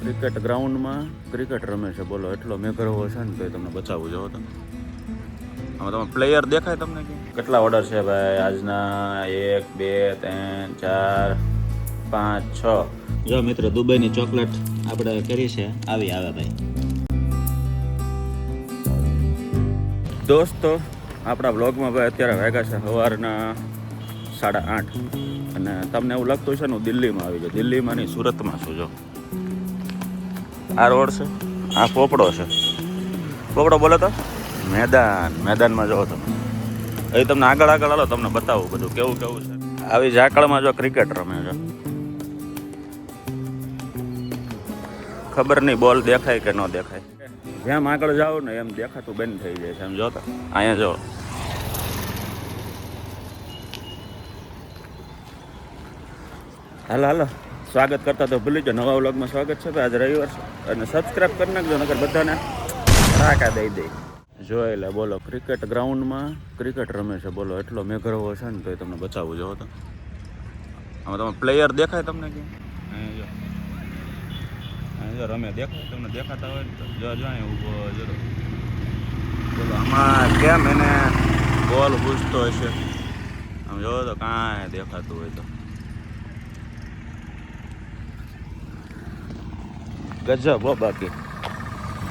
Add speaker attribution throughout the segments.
Speaker 1: Cricket ગ્રાઉન્ડમાં cricket રમે છે. બોલો એટલો મેઘરવો છે ને તો તમને બચાવવું જવો તો આમાં તમે પ્લેયર દેખાય તમને કેટલા ઓર્ડર છે ભાઈ આજના? 1 2 3 4 5 6. જો મિત્રો દુબઈની ચોકલેટ આપણે કરી છે આવી આવે ભાઈ. દોસ્તો આપણા બ્લોગમાં ભાઈ અત્યારે વાગ્યા છે સવારના 8:30 અને તમને એવું લાગતું છે ને હું દિલ્હીમાં આવી જાઉં. દિલ્હીમાં નહીં, સુરતમાં છું. જો આ રોડ છે, આ પોપડો છે. પોપડો બોલે તો મેદાનમાં જાઓ તમે. અહીં તમને આગળ હાલો તમને બતાવું બધું કેવું છે. આવી ઝાકળમાં જો ક્રિકેટ રમે છે. ખબર નહીં બોલ દેખાય કે ન દેખાય. જેમ આગળ જાઓ ને એમ દેખાતું બંધ થઈ જાય છે. એમ જો તો અહીંયા જો હાલો સ્વાગત કરતા તો ભૂલી જાઓ. નવા વ્લોગમાં સ્વાગત છે. આજે રવિવાર છે અને સબસ્ક્રાઈબ કરી નાખજો નકર બધાને ટાકા દઈ દે. જોઈ લે બોલો ક્રિકેટ ગ્રાઉન્ડમાં ક્રિકેટ રમે છે. બોલો એટલો મેઘરવો છે ને તો તમને બચાવવું જવો તો આમાં તમે પ્લેયર દેખાય તમને કે અહીં જો રમે દેખાય તમને? દેખાતા હોય તો જો અહીં ઊભો જો બોલો આમાં કેમ એને બોલ પૂછતો હશે. આમ જોવો તો કાંઈ દેખાતું હોય તો ગજબ હો. બાકી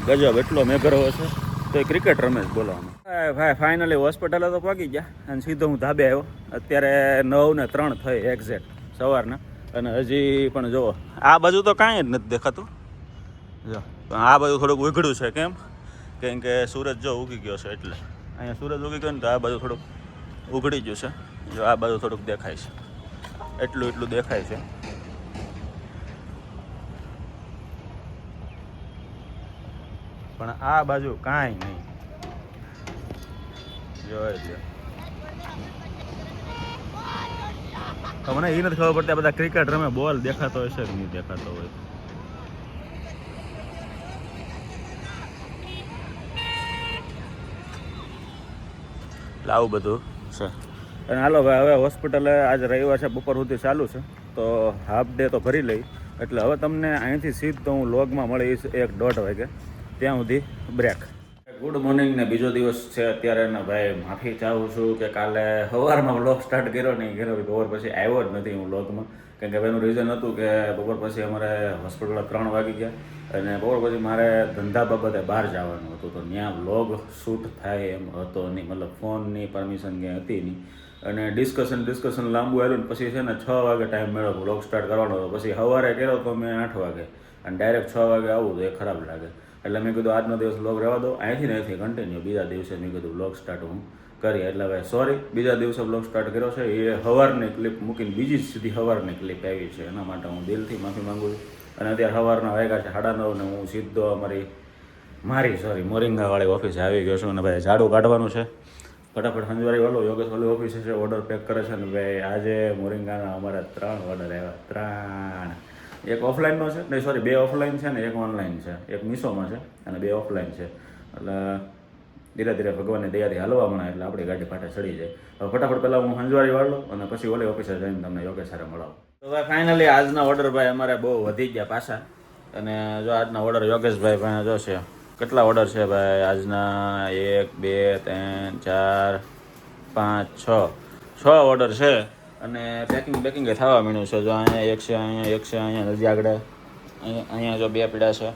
Speaker 1: ગજબ એટલો મેઘરવો છે તો એ ક્રિકેટ રમે છે. બોલો ભાઈ ફાઇનલી હોસ્પિટલે તો પહોંચી ગયા અને સીધો હું ધાબે આવ્યો. અત્યારે 9:03 થઈ એક્ઝેક્ટ સવારના અને હજી પણ જુઓ આ બાજુ તો કાંઈ જ નથી દેખાતું. જો આ બાજુ થોડુંક ઉઘડું છે. કેમ કે સૂરજ જો ઉગી ગયો છે એટલે અહીંયા સૂરજ ઉગી ગયો ને તો આ બાજુ થોડુંક ઉઘડી ગયું છે. જો આ બાજુ થોડુંક દેખાય છે, એટલું દેખાય છે. પણ આ બાજુ કાંઈ નહીં. જોઈ લો તો મને એ નથી ખબર પડતી બધા ક્રિકેટ રમે બોલ દેખાતો હશે કે નહીં દેખાતો હોય. એટલે આવું બધું છે. અને હાલો ભાઈ હવે હોસ્પિટલે આજે રવિવાર છે, બપોર સુધી ચાલુ છે તો હાફ ડે તો ભરી લઈ. એટલે હવે તમને અહીંથી સીધો હું લોગમાં મળીશ 1-1:30 વાગે. ત્યાં સુધી બ્રેક. ગુડ મોર્નિંગ ને બીજો દિવસ છે અત્યારે ને ભાઈ માફી ચાહું છું કે કાલે સવારમાં વ્લોગ સ્ટાર્ટ કર્યો નહીં કર્યો. બપોર પછી આવ્યો જ નથી હું વ્લોગમાં. કેમ કે એનું રીઝન હતું કે બપોર પછી અમારે હોસ્પિટલ 3 વાગી ગયા અને બપોર પછી મારે ધંધા બાબતે બહાર જવાનું હતું તો ત્યાં વ્લોગ શૂટ થાય એમ હતો નહીં. મતલબ ફોનની પરમિશન ક્યાંય હતી નહીં અને ડિસ્કશન લાંબુ આવ્યું ને પછી છે ને 6 વાગે ટાઈમ મળ્યો વ્લોગ સ્ટાર્ટ કરવાનો હતો. પછી સવારે કર્યો તો મેં 8 વાગે અને ડાયરેક્ટ 6 વાગે આવું તો એ ખરાબ લાગે. એટલે મેં કીધું આજનો દિવસ વ્લોગ રહેવા દો, અહીંથી કન્ટિન્યુ બીજા દિવસે મેં કીધું વ્લોગ સ્ટાર્ટ હું કરી. એટલે ભાઈ સોરી બીજા દિવસે વ્લોગ સ્ટાર્ટ કર્યો છે એ સવારની ક્લિપ મૂકીને બીજી સીધી સવારની ક્લિપ આવી છે. એના માટે હું દિલથી માફી માંગુ છું. અને અત્યારે સવારના વાગ્યા છે 9:30 ને હું સીધો મારી મોરિંગાવાળી ઓફિસે આવી ગયો છું. અને ભાઈ ઝાડુ કાઢવાનું છે ફટાફટ. સંજવારી વાળો યોગેશ વાળી ઓફિસે છે, ઓર્ડર પેક કરે છે. અને ભાઈ આજે મોરિંગાના અમારે 3 ઓર્ડર આવ્યા. 3 એક ઓફલાઈનનો છે નહીં, સોરી 2 ઓફલાઈન છે ને 1 ઓનલાઈન છે. એક મીશોમાં છે અને 2 ઓફલાઈન છે. એટલે ધીરે ધીરે ભગવાનની દયાથી હાલવા મળે એટલે આપણી ગાડી પાટે ચડી જાય. હવે ફટાફટ પહેલાં હું સંજવારી વાળો અને પછી ઓલી ઓફિસે જઈને તમને યોગેશ સાથે મળાવું. તો ભાઈ ફાઇનલી આજના ઓર્ડર ભાઈ અમારે બહુ વધી ગયા પાછા. અને જો આજના ઓર્ડર યોગેશભાઈ ભાઈ જો છે કેટલા ઓર્ડર છે ભાઈ આજના? 1 2 3 4 5 6 ઓર્ડર છે. અને પેકિંગ થવા માંડ્યું છે. જો અહીંયા એક છે અહીંયા નદી આગળ અહીંયા જો 2 પીડા છે.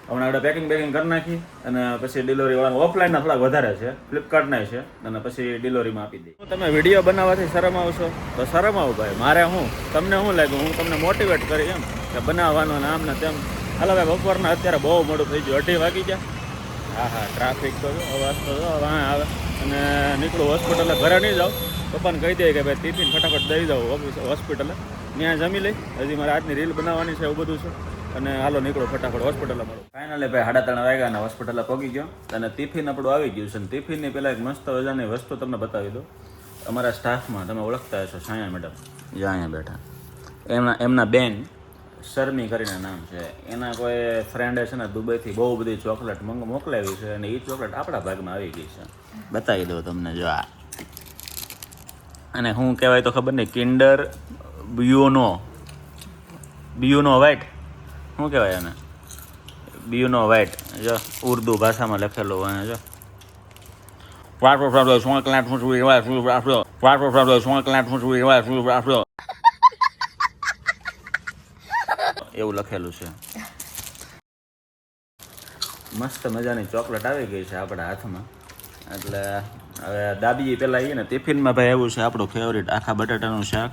Speaker 1: હમણાં આપણે પેકિંગ કરી નાખી અને પછી ડિલિવરી વાળા ઓફલાઈનના થોડા વધારે છે, ફ્લિપકાર્ટના છે અને પછી ડિલિવરીમાં આપી દઈએ. તમે વિડીયો બનાવવાથી શરમ આવશો તો શરમ આવું ભાઈ. મારે તમને શું લાગ્યું હું તમને મોટિવેટ કરી એમ કે બનાવવાનું ને આમ ને તેમ. હાલો ભાઈ બપોરના અત્યારે બહુ મોડું થઈ ગયું, 2:30 વાગી ગયા. હા ટ્રાફિક તો જો અવાજ તો જો વાં આવે. અને નીકળું હોસ્પિટલે ઘરે નહીં જાઉં, પપ્પાને કહી દે કે ભાઈ ટિફિન ફટાફટ દઈ જાઉં હોસ્પિટલે, ત્યાં જમી લઈ. હજી મારે આજની રીલ બનાવવાની છે એવું બધું છે. અને હાલો નીકળો ફટાફટ હોસ્પિટલે મળો. ફાઇનલી ભાઈ 3:30 વાગ્યા અને હોસ્પિટલે પહોંચી ગયો અને ટિફિન આપણું આવી ગયું છે. અને ટિફિનની પહેલાં એક મસ્ત મજાની વસ્તુ તમને બતાવી દો. અમારા સ્ટાફમાં તમે ઓળખતા હશો છાયા મેડમ, જ્યાં અહીંયા બેઠા. એમના બેન શર્મી કરીને નામ છે. એના કોઈ ફ્રેન્ડે છે ને દુબઈથી બહુ બધી ચોકલેટ મોકલાવી છે અને એ ચોકલેટ આપણા ભાગમાં આવી ગઈ છે. બતાવી દઉં તમને જો આ. અને શું કહેવાય તો ખબર નહીં, કિન્ડર બ્યુનો વ્હાઇટ શું કહેવાય એને? બીયુનો વાઇટ જો ઉર્દુ ભાષામાં લખેલું હોય જો 4 કલાક એવું લખેલું છે. મસ્ત મજાની ચોકલેટ આવી ગઈ છે આપણા હાથમાં. એટલે હવે દાબીએ પહેલાં આવીએ ને ટિફિનમાં ભાઈ એવું છે આપણું ફેવરિટ આખા બટાટાનું શાક,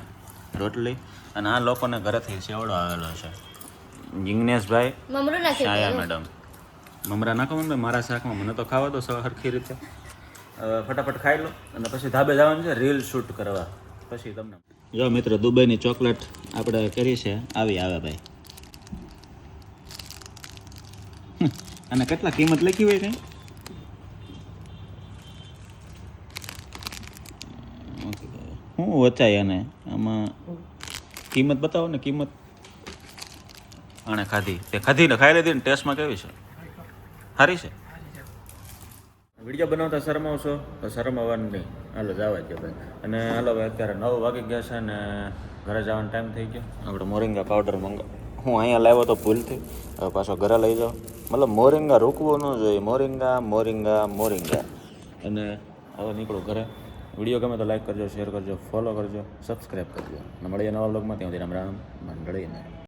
Speaker 1: રોટલી, અને આ લોકોને ઘરેથી સેવડો આવેલો છે. જિગ્નેશભાઈ, છાયા મેડમ. મમરા નાખો મને મારા શાકમાં, મને તો ખાવા દો સરખી રીતે. ફટાફટ ખાઈ લો અને પછી ધાબે જવાનું છે રીલ શૂટ કરવા. પછી તમને જો મિત્રો દુબઈની ચોકલેટ આપણે કરી છે આવી આવે ભાઈ. અને કેટલા કિંમત લખી હોય કંઈ? શું વચાય અને આમાં કિંમત બતાવો ને. કિંમત આણે ખાધી તે ખાધી ને ખાઈ લીધી ને ટેસ્ટમાં કેવી છે? સારી છે. વિડીયો બનાવતા શરમાવશો તો શરમાવાનું નહીં. હાલો જવા દો ભાઈ. અને હાલો ભાઈ અત્યારે 9 વાગી ગયા છે ને ઘરે જવાનો ટાઈમ થઈ ગયો. આપણે મોરિંગા પાવડર હું અહીંયા લાવ્યો તો ભૂલથી, હવે પાછો ઘરે લઈ જાઓ. મતલબ મોરિંગા રોકવો ન જોઈએ. Moringa moringa moringa. અને હવે નીકળું ઘરે. વિડીયો ગમે તો લાઈક કરજો, શેર કરજો, ફોલો કરજો, સબસ્ક્રાઈબ કરજો. અને મળીએ નવા બ્લોગમાં. ત્યાં સુધી રામ રામ મંડળીને.